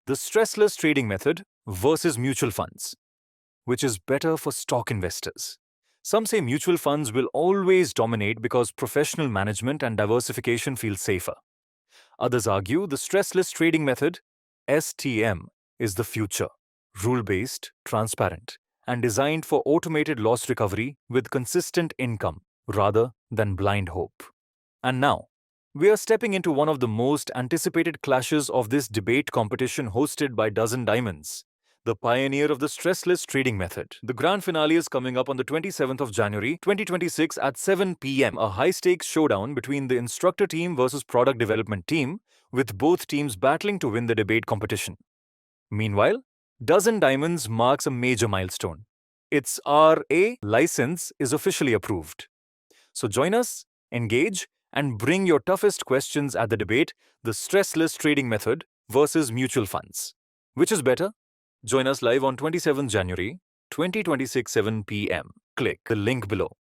The stressless trading method versus mutual funds. Which is better for stock investors? Some say mutual funds will always dominate because professional management and diversification feel safer. Others argue the stressless trading method, STM, is the future, rule-based, transparent, and designed for automated loss recovery with consistent income rather than blind hope. And now, we are stepping into one of the most anticipated clashes of this debate competition hosted by Dozen Diamonds, the pioneer of the stressless trading method. The grand finale is coming up on the 27th of January 2026 at 7 p.m., a high-stakes showdown between the instructor team versus product development team, with both teams battling to win the debate competition. Meanwhile, Dozen Diamonds marks a major milestone. Its RA license is officially approved. So join us, engage, and bring your toughest questions at the debate, the stressless trading method versus mutual funds. Which is better? Join us live on 27th January 2026 7 p.m. Click the link below.